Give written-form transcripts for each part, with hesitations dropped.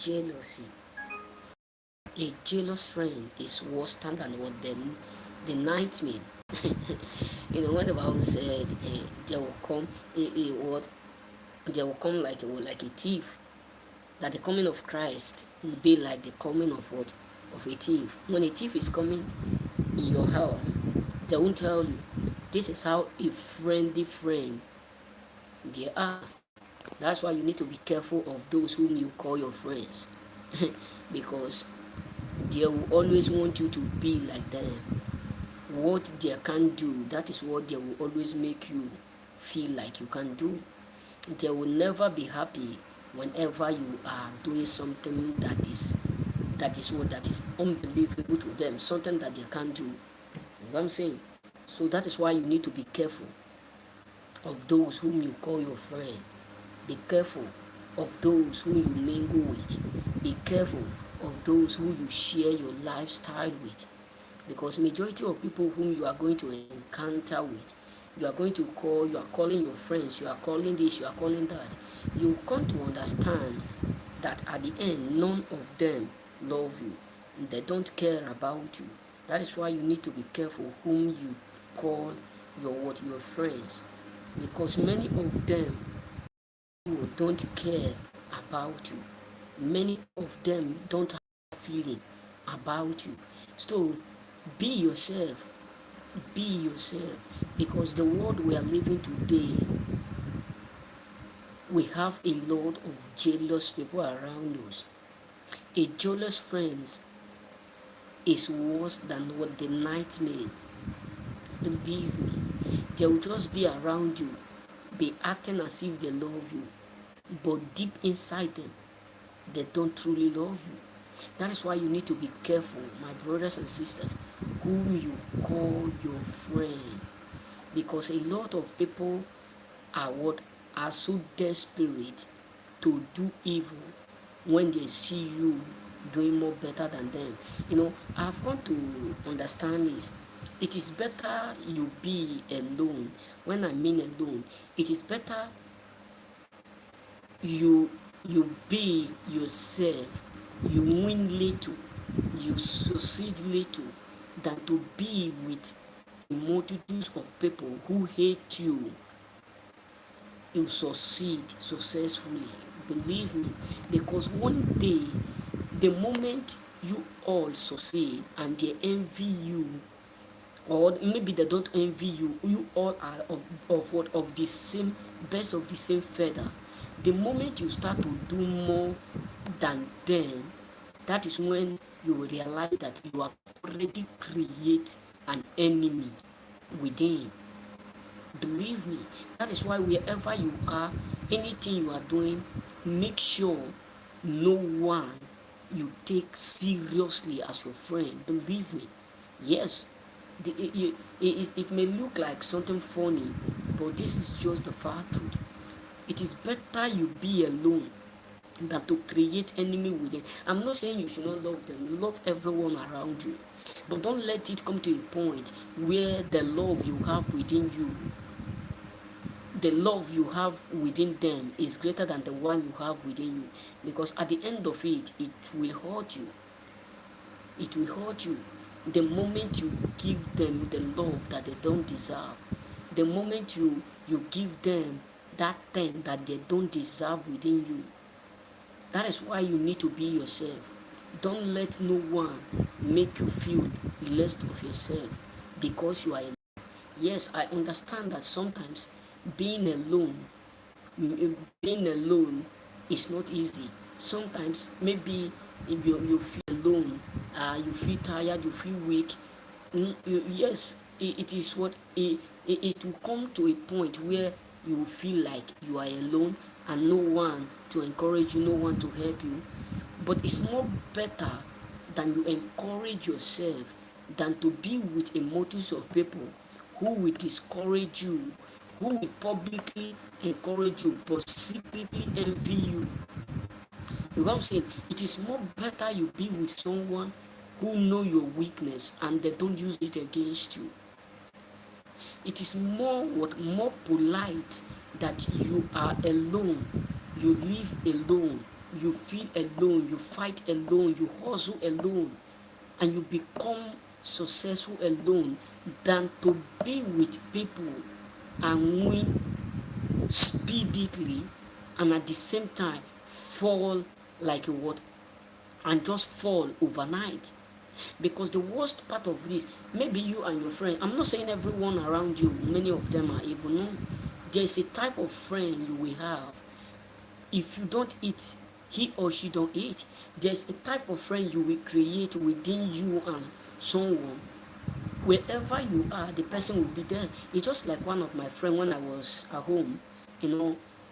jealousy. A jealous friend is worse than what the nightmare. When the Bible said there will come what there will come like a thief, that the coming of Christ will be like the coming of what? Of a thief. When a thief is coming in your house, they won't tell you. This is how a friendly friend they are. That's why you need to be careful of those whom you call your friends. Because they will always want you to be like them. What they can do, that is what they will always make you feel like you can do. They will never be happy whenever you are doing something that is unbelievable to them, something that they can't do. You know what I'm saying? So that is why you need to be careful of those whom you call your friend. Be careful of those who you mingle with. Be careful of those who you share your lifestyle with. Because majority of people whom you are going to encounter with, you are calling your friends, you are calling this, you are calling that. You come to understand that at the end, none of them love you. They don't care about you. That is why you need to be careful whom you call your friends. Because many of them who don't care about you. Many of them don't have feeling about you. So be yourself. Be yourself. Because the world we are living today, we have a lot of jealous people around us. A jealous friend is worse than what the nightmare. Believe me, they will just be around you, be acting as if they love you, but deep inside them, they don't truly love you. That is why you need to be careful, my brothers and sisters, whom you call your friend. Because a lot of people are so desperate to do evil when they see you doing more better than them. I've come to understand this. It is better you be alone. When I mean alone, it is better you be yourself. You win little, you succeed little, than to be with multitudes of people who hate you. You succeed successfully. Believe me, because one day, the moment you all succeed and they envy you, or maybe they don't envy you, you all are of the same, best of the same feather. The moment you start to do more than them, that is when you will realize that you have already created an enemy within. Believe me, that is why wherever you are, anything you are doing, make sure no one you take seriously as your friend. Believe me. Yes, it may look like something funny, but this is just the far truth. It is better you be alone than to create enemy within. I'm not saying you should not love them. Love everyone around you. But don't let it come to a point where the love you have within you, the love you have within them is greater than the one you have within you. Because at the end of it, it will hurt you. It will hurt you. The moment you give them the love that they don't deserve, the moment you give them that thing that they don't deserve within you, that is why you need to be yourself. Don't let no one make you feel less of yourself because you are alone. Yes, I understand that sometimes being alone is not easy. Sometimes maybe if you feel alone, you feel tired, you feel weak. Yes, it is what it will come to a point where you will feel like you are alone and no one to encourage you, no one to help you. But it's more better than you encourage yourself than to be with a multitude of people who will discourage you, who will publicly encourage you but secretly envy you. You know what I'm saying? It is more better you be with someone who know your weakness and they don't use it against you. It is more polite that you are alone, you live alone, you feel alone, you fight alone, you hustle alone, and you become successful alone than to be with people and win speedily and at the same time fall like a what, and just fall overnight. Because the worst part of this, maybe you and your friend, I'm not saying everyone around you, many of them are evil, no. There's a type of friend you will have. If you don't eat, he or she don't eat. There's a type of friend you will create within you and someone. Wherever you are, the person will be there. It's just like one of my friend when I was at home.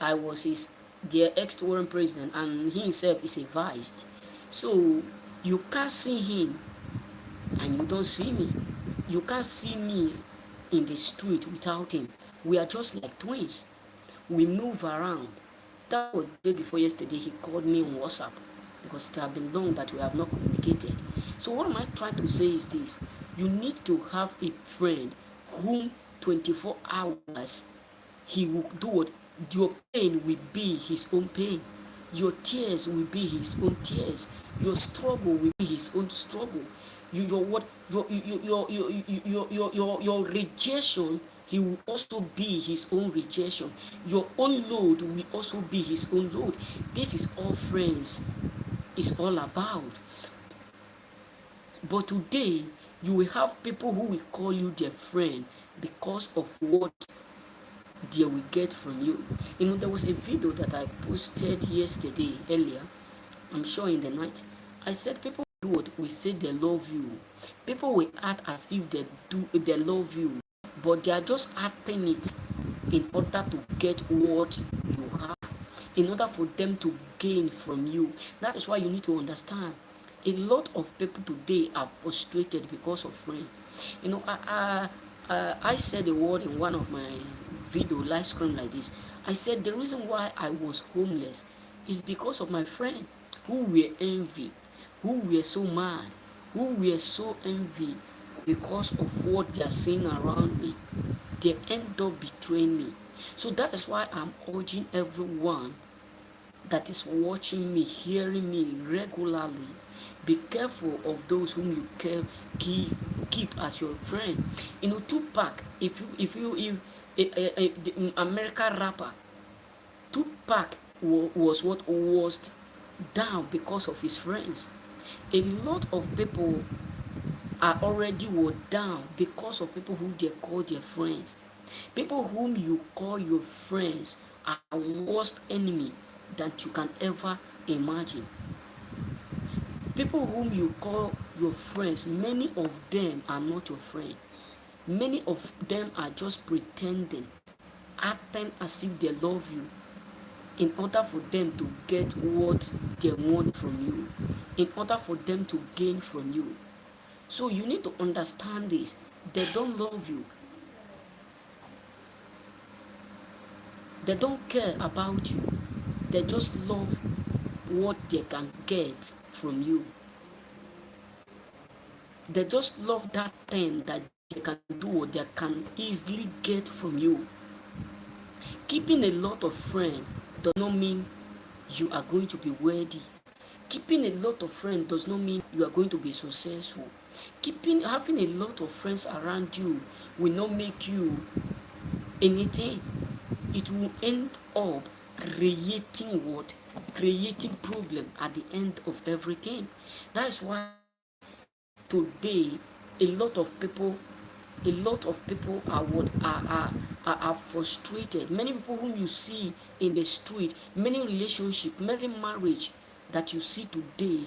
I was his their ex-Warren president, and he himself is a vice. So you can't see him and you don't see me. You can't see me in the street without him. We are just like twins. We move around. That was the day before yesterday. He called me on WhatsApp because it had been long that we have not communicated. So what am I trying to say is this: you need to have a friend whom 24 hours he will do what, your pain will be his own pain, your tears will be his own tears, your struggle will be his own struggle, your what your rejection, he will also be his own rejection, your own load will also be his own load. This is all friends is all about. But today you will have people who will call you their friend because of what they will get from you. There was a video that I posted yesterday earlier, I'm sure in the night. I said people do what we say they love you. People will act as if they love you, but they are just acting it in order to get what you have, in order for them to gain from you. That is why you need to understand. A lot of people today are frustrated because of friends. I said a word in one of my video live stream like this. I said the reason why I was homeless is because of my friend who were envy, who were so mad, who were so envy because of what they are seeing around me. They end up betraying me. So that is why I'm urging everyone that is watching me, hearing me regularly, be careful of those whom you keep as your friend. Tupac, if the American rapper, Tupac was what was down because of his friends. A lot of people are already down because of people who they call their friends. People whom you call your friends are worst enemy that you can ever imagine. People whom you call your friends, many of them are not your friend. Many of them are just pretending, acting as if they love you in order for them to get what they want from you, in order for them to gain from you. So you need to understand this. They don't love you. They don't care about you. They just love what they can get from you. They just love that thing that they can do or they can easily get from you. Keeping a lot of friends does not mean you are going to be worthy. Keeping a lot of friends does not mean you are going to be successful. Having a lot of friends around you will not make you anything. It will end up creating what? Creating problem at the end of everything. That is why today a lot of people are frustrated. Many people whom you see in the street, many relationship, many marriage that you see today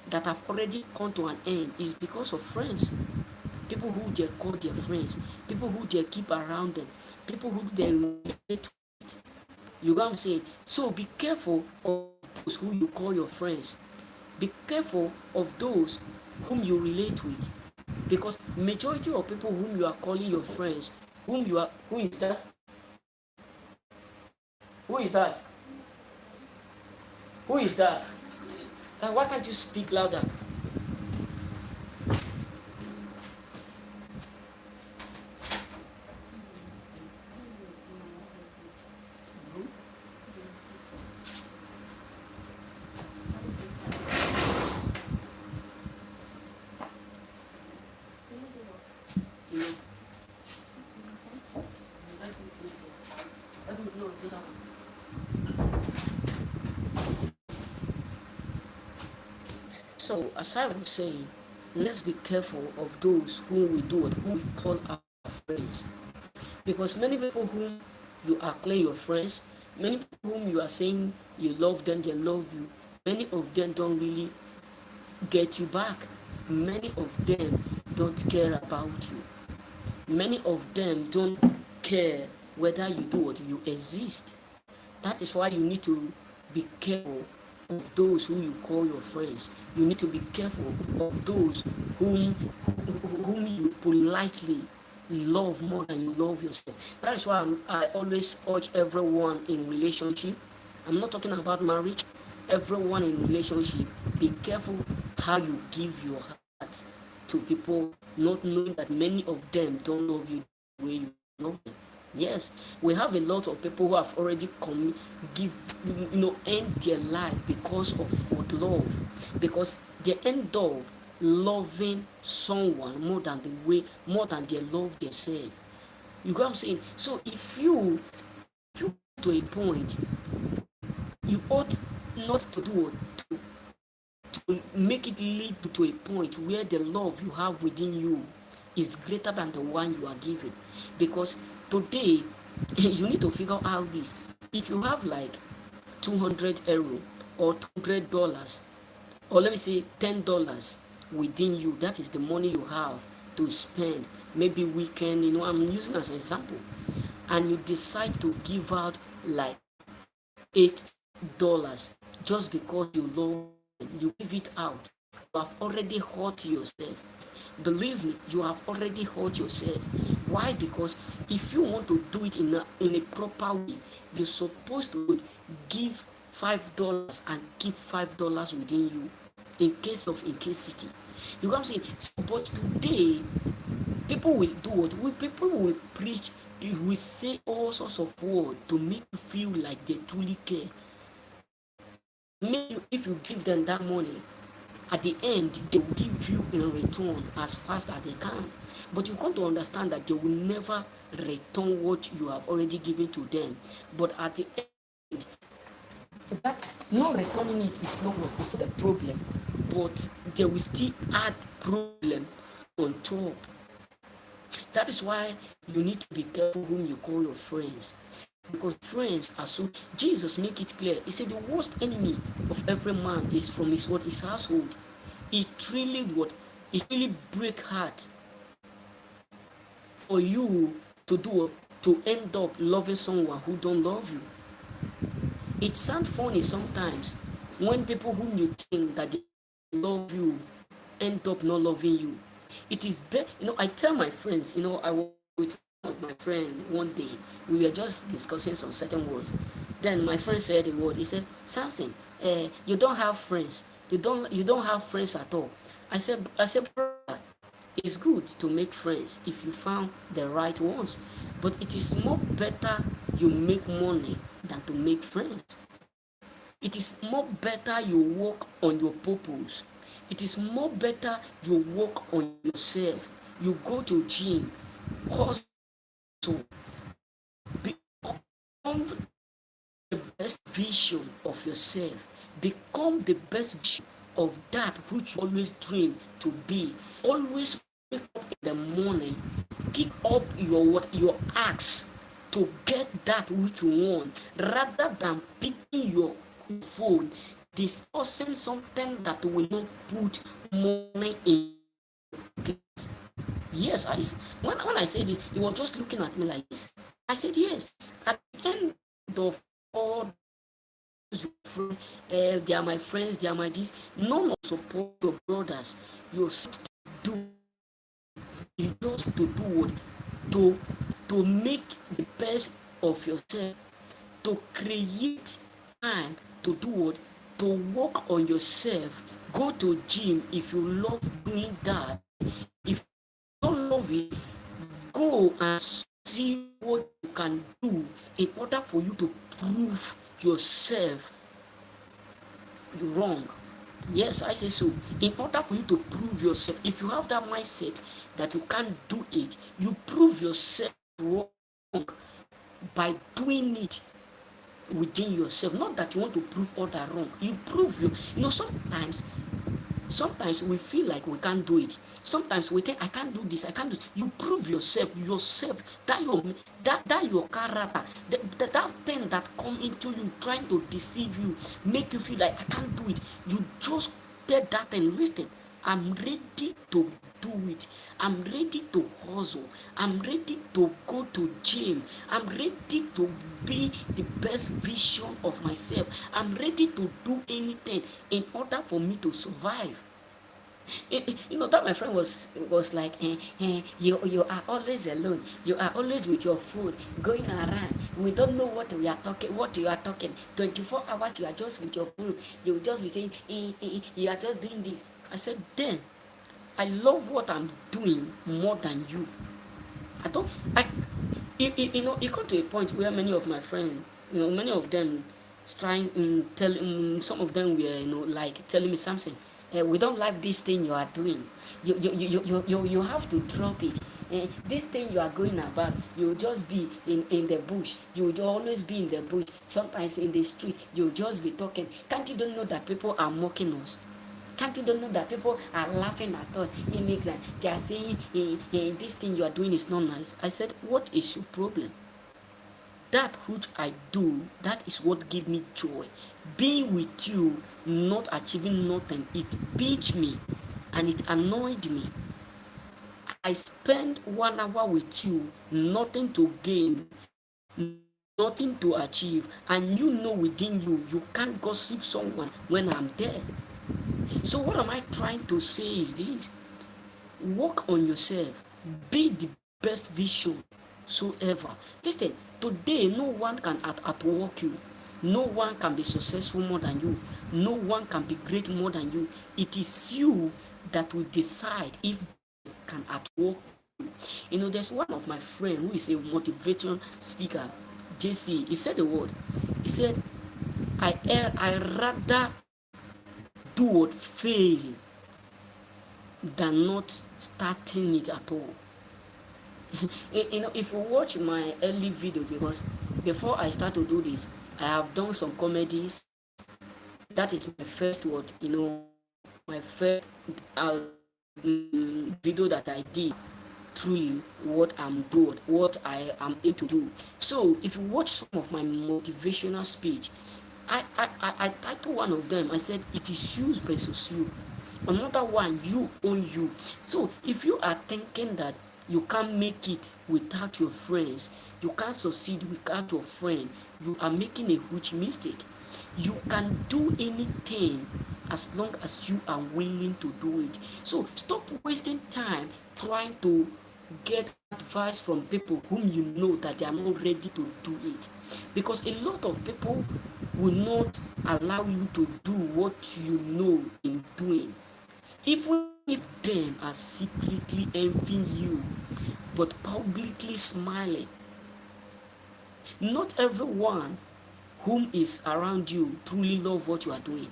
that have already come to an end is because of friends. People who they call their friends, people who they keep around them, people who they relate to. You got what I'm saying? So be careful of those who you call your friends. Be careful of those whom you relate with. Because majority of people whom you are calling your friends, who is that? Who is that? Who is that? And why can't you speak louder? So, as I was saying, let's be careful of those whom we do it, who we call our friends. Because many people whom you are claiming your friends, many people whom you are saying you love them, they love you, many of them don't really get you back. Many of them don't care about you. Many of them don't care whether you do what you exist. That is why you need to be careful of those who you call your friends. You need to be careful of those whom you politely love more than you love yourself. That is why I always urge everyone in relationship. I'm not talking about marriage. Everyone in relationship, be careful how you give your heart to people, not knowing that many of them don't love you the way you love them. Yes, we have a lot of people who have already end their life because of what love, because they end up loving someone more than they love themselves. You get what I'm saying? So if you to a point, you ought not to do to make it lead to a point where the love you have within you is greater than the one you are giving. Because today you need to figure out this. If you have like 200 euro or $200, or let me say $10 within you, that is the money you have to spend, maybe weekend, I'm using as an example, and you decide to give out like $8 just because you love them, you give it out, you have already hurt yourself. Believe me, you have already hurt yourself. Why? Because if you want to do it in a proper way, you're supposed to give $5 and keep $5 within you in case of incasity. You know what I'm saying? So, but today, people will do what? People will preach, they will say all sorts of words to make you feel like they truly care. Maybe if you give them that money, at the end they will give you in return as fast as they can. But you come to understand that they will never return what you have already given to them. But at the end, that not returning it is not the problem, but they will still add problem on top. That is why you need to be careful whom you call your friends. Because friends are so. Jesus make it clear. He said the worst enemy of every man is from his household. It really break heart for you to end up loving someone who don't love you. It sounds funny sometimes when people whom you think that they love you end up not loving you. It is better, I tell my friends, I was with one of my friend one day. We were just discussing some certain words. Then my friend said a word. He said, Samson, you don't have friends. You don't have friends at all. I said, brother, it's good to make friends if you found the right ones. But it is more better you make money than to make friends. It is more better you work on your purpose. It is more better you work on yourself. You go to gym, hustle, become the best vision of yourself. Become the best vision of that which you always dream to be. Always wake up in the morning, kick up your axe to get that which you want, rather than picking your phone, discussing something that will not put money in it. Yes, when I said this, he was just looking at me like this. I said yes. At the end of all they are my friends, they are my this. None of support your brothers. You're do is just to do what? To make the best of yourself, to create time to do what? To work on yourself. Go to gym if you love doing that. If you don't love it, go and see what you can do in order for you to prove yourself wrong. Yes, I say so. In order for you to prove yourself, if you have that mindset that you can't do it, you prove yourself wrong by doing it within yourself. Not that you want to prove other wrong. You prove sometimes Sometimes we feel like we can't do it. Sometimes we think, I can't do this, I can't do this. You prove yourself, that your character, that thing that come into you trying to deceive you, make you feel like I can't do it. You just tell that thing, listen, I'm ready to do it. I'm ready to hustle. I'm ready to go to gym. I'm ready to be the best vision of myself. I'm ready to do anything in order for me to survive. That my friend was like, you are always alone. You are always with your phone, going around. We don't know what you are talking. 24 hours, you are just with your phone. You will just be saying, you are just doing this. I said, then, I love what I'm doing more than you. I don't, I, it come to a point where many of my friends, many of them trying, some of them were, like telling me something. We don't like this thing you are doing. You have to drop it. This thing you are going about, you'll just be in the bush. You'll always be in the bush. Sometimes in the street, you'll just be talking. Can't you don't know that people are mocking us? Can't you don't know that people are laughing at us, immigrants? They are saying, this thing you are doing is not nice. I said, what is your problem? That which I do, that is what gives me joy. Being with you, not achieving nothing, it beats me and it annoyed me. I spend 1 hour with you, nothing to gain, nothing to achieve, and you know within you, you can't gossip someone when I'm there. So what am I trying to say is this: work on yourself, be the best vision so ever. Listen, today no one can outwork you. No one can be successful more than you. No one can be great more than you. It is you that will decide if you can outwork you. There's one of my friend who is a motivation speaker, JC. He said the word. He said, I rather do what fail than not starting it at all. If you watch my early video, because before I start to do this, I have done some comedies. That is my first word, my first video that I did. Truly, what I'm doing, what I am able to do. So, if you watch some of my motivational speech, I titled one of them. I said, it is you versus you. Another one, you own you. So if you are thinking that you can't make it without your friends, you can't succeed without your friend, you are making a huge mistake. You can do anything as long as you are willing to do it. So stop wasting time trying to get advice from people whom you know that they are not ready to do it, because a lot of people will not allow you to do what you know in doing, even if them are secretly envying you but publicly smiling. Not everyone whom is around you truly love what you are doing.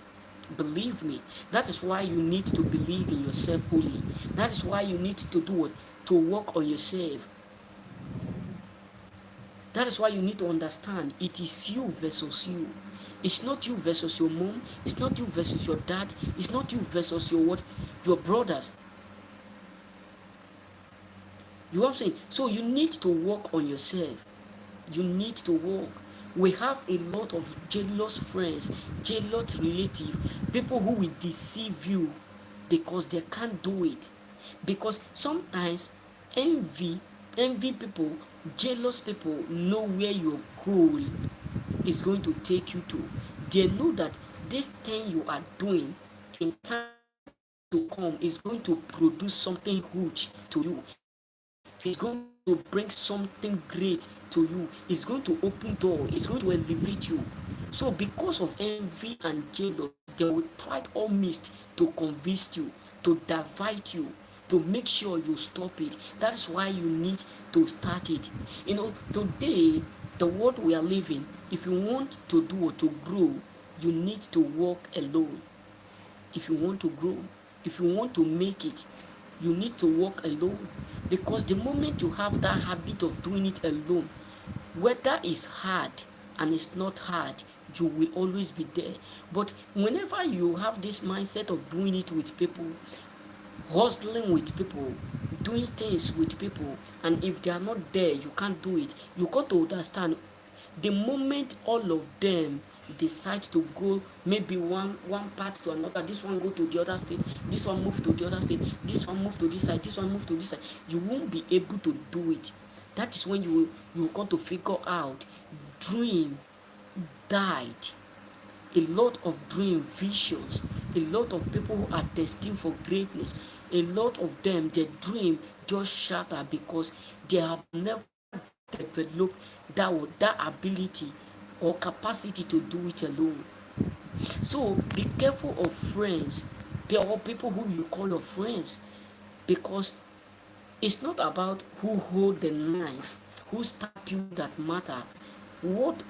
Believe me, that is why you need to believe in yourself only. That is why you need to do it, to work on yourself. That is why you need to understand it is you versus you. It's not you versus your mom. It's not you versus your dad. It's not you versus your brothers. You know what I'm saying? So you need to work on yourself. You need to work. We have a lot of jealous friends, jealous relatives, people who will deceive you because they can't do it. Because sometimes envy people, jealous people know where your goal is going to take you to. They know that this thing you are doing in time to come is going to produce something huge to you. It's going to bring something great to you. It's going to open door. It's going to elevate you. So because of envy and jealousy, they will try all means to convince you, to divide you, to make sure you stop it. That's why you need to start it. Today, the world we are living, if you want to do or to grow, you need to walk alone. If you want to grow, if you want to make it, you need to walk alone. Because the moment you have that habit of doing it alone, whether it's hard and it's not hard, you will always be there. But whenever you have this mindset of doing it with people, hustling with people, doing things with people, and if they are not there, you can't do it. You got to understand, the moment all of them decide to go, maybe one part to another, this one go to the other state, this one move to the other state, this one move to this side, this one move to this side, you won't be able to do it. That is when you got to figure out, dream died. A lot of dream, visions, a lot of people who are destined for greatness, a lot of them, their dream just shatter because they have never developed that ability or capacity to do it alone. So be careful of friends, or people who you call your friends, because it's not about who hold the knife, who stab you that matter. What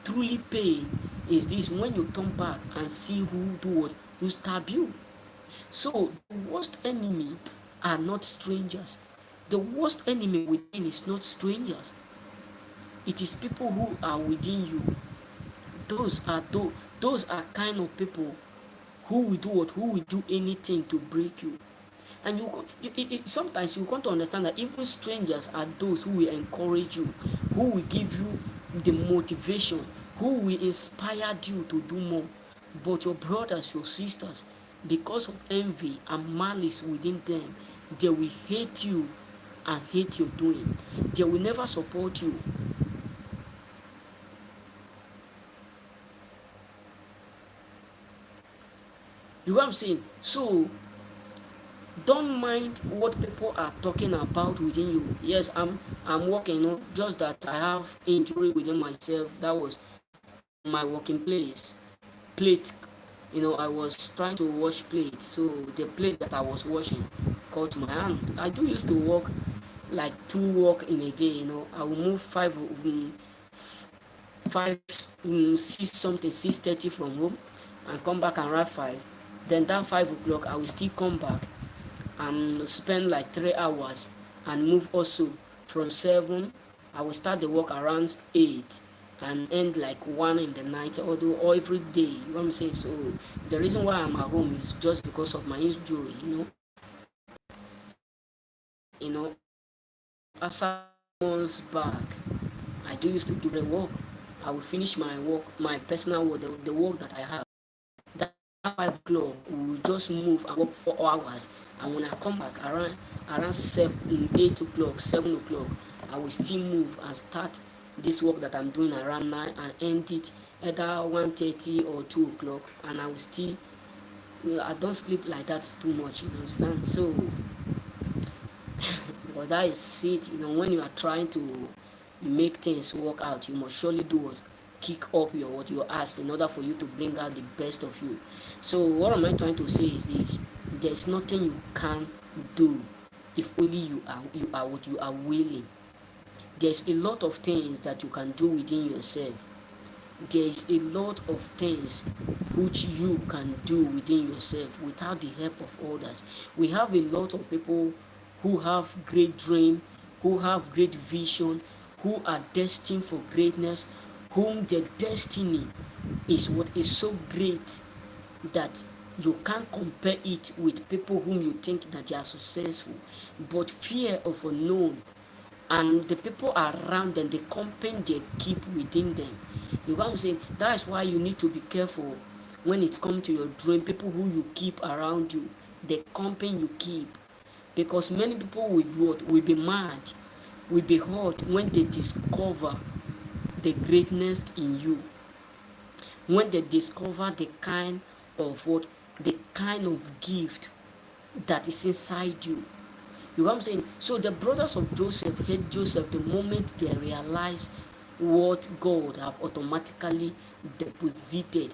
truly pain is this, when you turn back and see who do what, who stab you. So the worst enemy are not strangers. The worst enemy within is not strangers. It is people who are within you. Those are kind of people who will do what? Who will do anything to break you. And sometimes you want to understand that even strangers are those who will encourage you, who will give you the motivation, who will inspire you to do more. But your brothers, your sisters, because of envy and malice within them, they will hate you and hate your doing. They will never support you. You know what I'm saying? So don't mind what people are talking about within you. Yes, I'm working, just that I have injury within myself. That was my working place. Plate, I was trying to wash plates, so the plate that I was washing caught my hand. I do used to work like 2 work in a day. I will move five 6 something, 6:30 from home, and come back around 5. Then that 5 o'clock I will still come back and spend like 3 hours and move also from 7. I will start the work around 8 and end like 1 in the night, although or every day. You know what I'm saying? So the reason why I'm at home is just because of my injury. As I was back, I do used to do the work. I will finish my work, my personal work, the work that I have. That 5 o'clock, we will just move and work 4 hours. And when I come back around 8 o'clock, 7 o'clock, I will still move and start this work that I'm doing around 9 and end it either 1:30 or 2 o'clock. And I will still, I don't sleep like that too much, you understand? So but that is it. When you are trying to make things work out, you must surely do what? Kick up your ass in order for you to bring out the best of you. So what am I trying to say is this: there's nothing you can do if only you are what you are willing. There's a lot of things that you can do within yourself. There is a lot of things which you can do within yourself without the help of others. We have a lot of people who have great dream, who have great vision, who are destined for greatness, whom their destiny is what is so great that you can't compare it with people whom you think that they are successful. But fear of unknown and the people around them, the company they keep within them. You know what I'm saying? That is why you need to be careful when it comes to your dream, people who you keep around you, the company you keep. Because many people will be mad, will be hurt when they discover the greatness in you. When they discover the kind of gift that is inside you. You know what I'm saying? So the brothers of Joseph hate Joseph the moment they realize what God have automatically deposited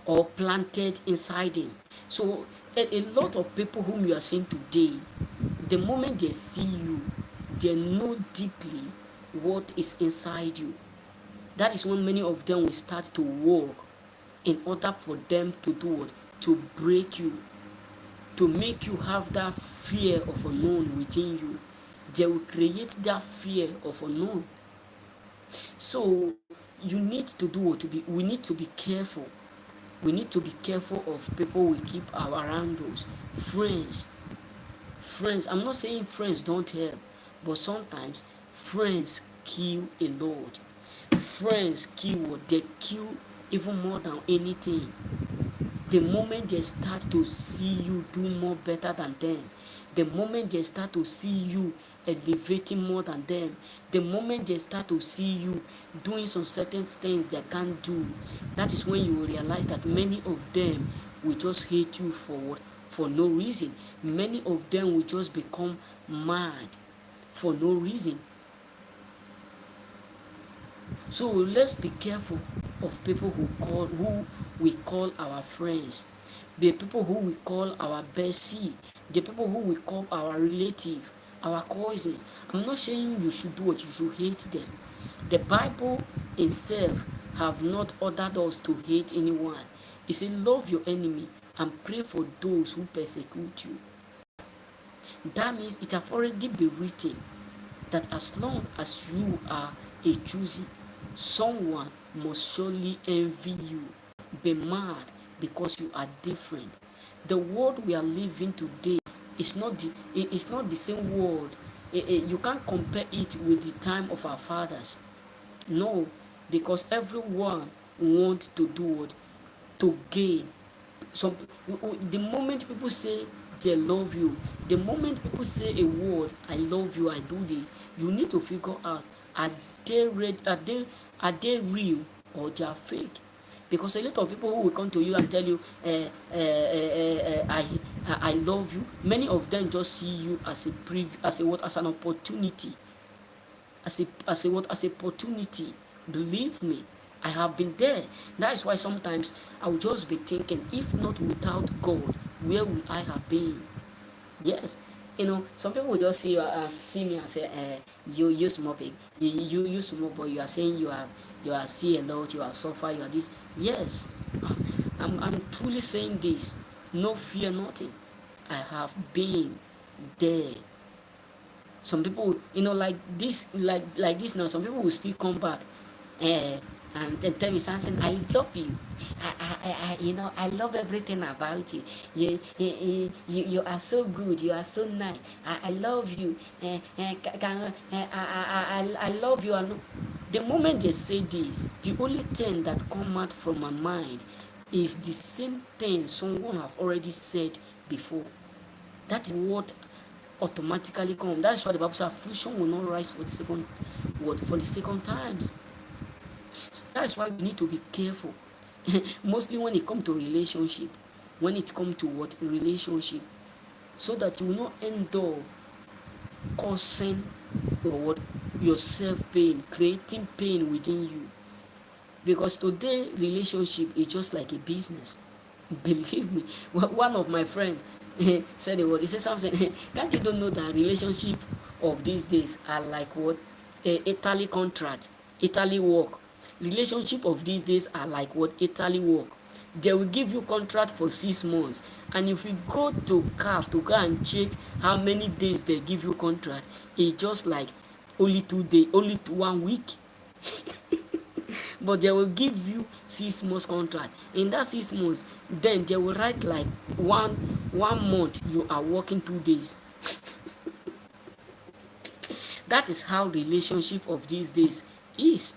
or planted inside him. So a lot of people whom you are seeing today, the moment they see you, they know deeply what is inside you. That is when many of them will start to work in order for them to do what? To break you, to make you have that fear of unknown within you. They will create that fear of unknown. So you need to do what to be. We need to be careful. We need to be careful of people we keep around us. Friends. I'm not saying friends don't help, but sometimes friends kill a lot. Friends kill what they kill even more than anything. The moment they start to see you do more better than them, the moment they start to see you elevating more than them, the moment they start to see you doing some certain things they can't do, that is when you will realize that many of them will just hate you for no reason. Many of them will just become mad for no reason. So let's be careful of people who we call our friends, the people who we call our bestie, the people who we call our relative, our cousins. I'm not saying you should do what you should hate them. The Bible itself have not ordered us to hate anyone. It said love your enemy and pray for those who persecute you. That means it have already been written that as long as you are a choosy, someone must surely envy you, be mad because you are different. The world we are living today is not the same world. You can't compare it with the time of our fathers. No, because everyone wants to do what? To gain. Some the moment people say they love you, the moment people say a word, I love you, I do this, you need to figure out, are they real, are they real, or they are fake? Because a lot of people who will come to you and tell you, I love you, many of them just see you as as an opportunity, as a opportunity. Believe me, I have been there. That is why sometimes I will just be thinking, if not without God, where would I have been? Yes, some people will just see me and say, you small pig, you small boy, you are saying you have seen a lot, you have suffered, you are this. Yes, I'm truly saying this. No fear nothing. I have been there. Some people, like this now, some people will still come back, and then tell me something. I love you. I love everything about you. You are so good. You are so nice. I love you. I love you. The moment they say this, the only thing that come out from my mind is the same thing someone have already said before. That is what automatically come. That's why the Bible says affliction will not rise for the second times. So that's why we need to be careful. Mostly when it comes to relationship. When it comes to what? Relationship. So that you will not end up causing yourself pain, creating pain within you. Because today relationship is just like a business. Believe me. One of my friends said a word. He said something. Can't you don't know that relationship of these days are like what? Italy contract, Italy work. Relationship of these days are like what? Italy work. They will give you contract for 6 months, and if you go to CAF to go and check how many days they give you contract, it's just like only 2 days, only 1 week. But they will give you 6 months contract. In that 6 months, then they will write like one month you are working 2 days. That is how relationship of these days is.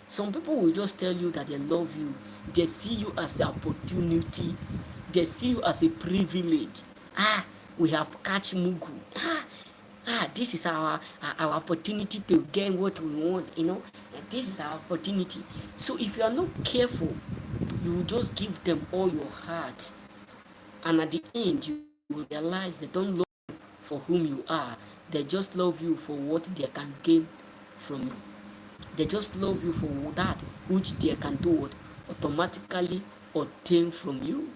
Some people will just tell you that they love you. They see you as an opportunity. They see you as a privilege. We have catch mugu. This is our opportunity to gain what we want. This is our opportunity. So if you are not careful, you will just give them all your heart, and at the end you will realize they don't love you for whom you are. They just love you for what they can gain from you. They just love you for that which they can do what automatically obtain from you.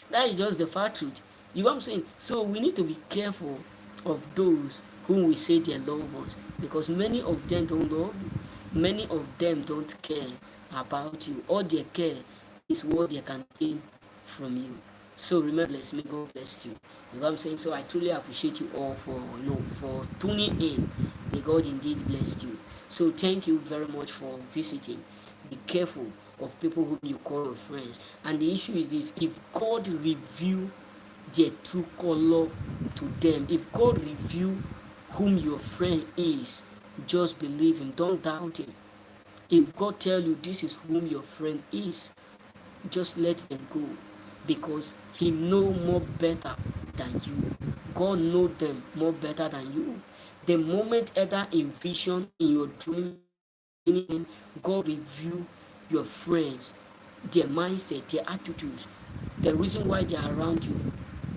That is just the fact truth. You know what I'm saying? So we need to be careful of those whom we say they love us, because many of them don't love you. Many of them don't care about you. All they care is what they can gain from you. So remember, may God bless you. You know what I'm saying? So I truly appreciate you all for tuning in. May God indeed bless you. So thank you very much for visiting. Be careful of people whom you call your friends. And the issue is this: if God reveal their true color to them, if God reveal whom your friend is, just believe him, don't doubt him. If God tell you this is whom your friend is, just let them go, because he know more better than you. God know them more better than you. The moment either in vision, in your dream, anything, God review your friends, their mindset, their attitudes, the reason why they are around you.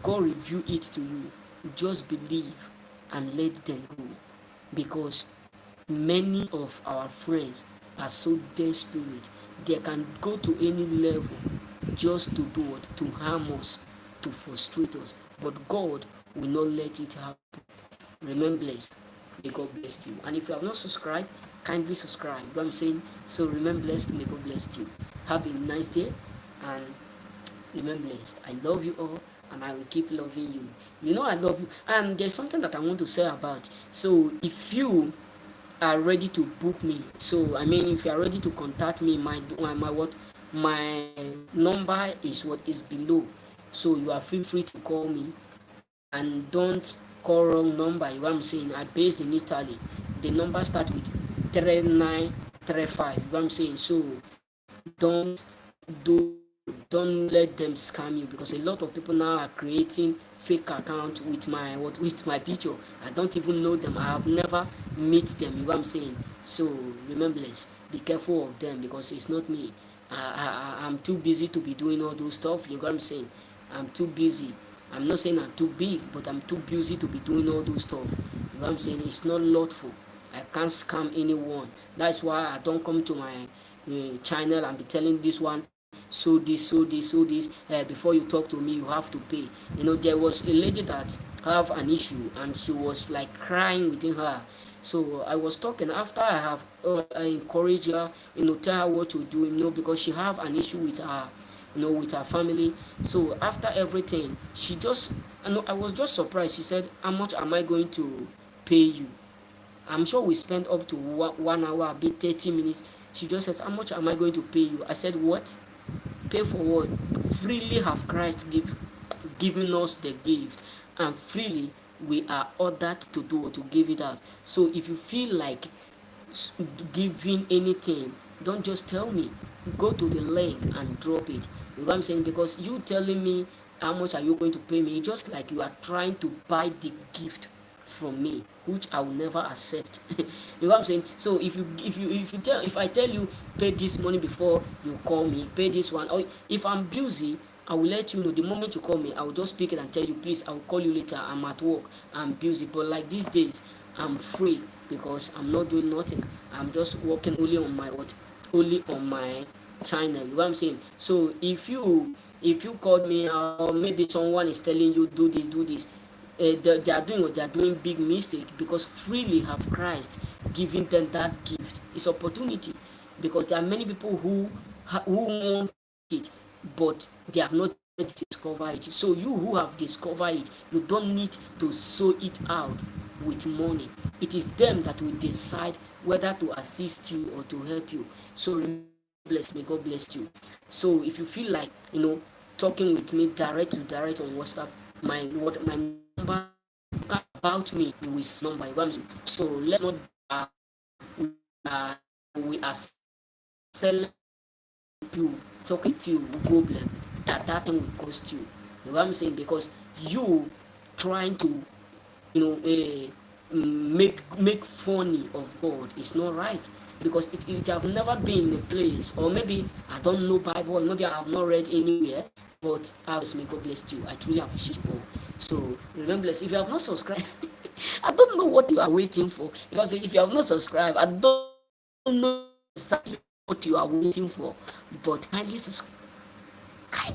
God review it to you. Just believe and let them go, because many of our friends are so desperate. They can go to any level just to do what? To harm us, to frustrate us. But God will not let it happen. Remain blessed. May God bless you. And if you have not subscribed, kindly subscribe. You know what I'm saying? So remain blessed. May God bless you. Have a nice day and remain blessed. I love you all and I will keep loving you. You know I love you. And there's something that I want to say about. So if you are ready to book me, so I mean if you are ready to contact me, my number is what is below. So you are feel free to call me, and don't call wrong number. You know what I'm saying? I'm based in Italy. The number starts with 3935. You know what I'm saying? So don't do don't let them scam you, because a lot of people now are creating fake account with my picture. I don't even know them. I have never met them. You know what I'm saying? So remember, be careful of them, because it's not me. I'm too busy to be doing all those stuff. You know what I'm saying? I'm too busy. I'm not saying I'm too big, but I'm too busy to be doing all those stuff. You know what I'm saying? It's not lawful. I can't scam anyone. That's why I don't come to my channel and be telling this one, so this, before you talk to me you have to pay. You know, there was a lady that have an issue and she was like crying within her. So I was talking after I have I encourage her, you know, tell her what to do, you know, because she have an issue with her, you know, with her family. So after everything, she just, I know, I was just surprised. She said, how much am I going to pay you? I'm sure we spent up to 1 hour, a bit 30 minutes. She just says, how much am I going to pay you? I said, what? Pay for what? Freely have Christ given us the gift, and freely we are ordered to do or to give it out. So if you feel like giving anything, don't just tell me. Go to the link and drop it. You know what I'm saying? Because you telling me how much are you going to pay me, it's just like you are trying to buy the gift from me, which I will never accept. You know what I'm saying? So if I tell you pay this money before you call me, pay this one, or if I'm busy, I will let you know. The moment you call me, I will just pick it and tell you, please, I will call you later. I'm at work. I'm busy. But like these days, I'm free because I'm not doing nothing. I'm just working only on my only on my channel. You know what I'm saying? So if you called me, or maybe someone is telling you do this, they are doing what they are doing, big mistake, because freely have Christ giving them that gift. It's opportunity, because there are many people who want it, but they have not yet discovered it. So you who have discovered it, you don't need to sow it out with money. It is them that will decide whether to assist you or to help you. So may God bless you. So if you feel like, you know, talking with me direct to direct on WhatsApp, my number about me with number. So let's not uh, we are selling you, talking to you problem, that thing will cost you. You know what I'm saying? Because you trying to, you know, make funny of God is not right, because it have never been in a place, or maybe I don't know Bible, maybe I have not read anywhere, but may God bless you. I truly appreciate you. So remember, if you have not subscribed, I don't know what you are waiting for, because if you have not subscribed, I don't know exactly what you are waiting for, but kindly subscribe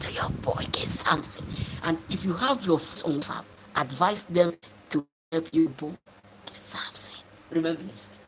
to your boy K Samson. And if you have your friends on WhatsApp, advise them to help you book K Samson. Remember this.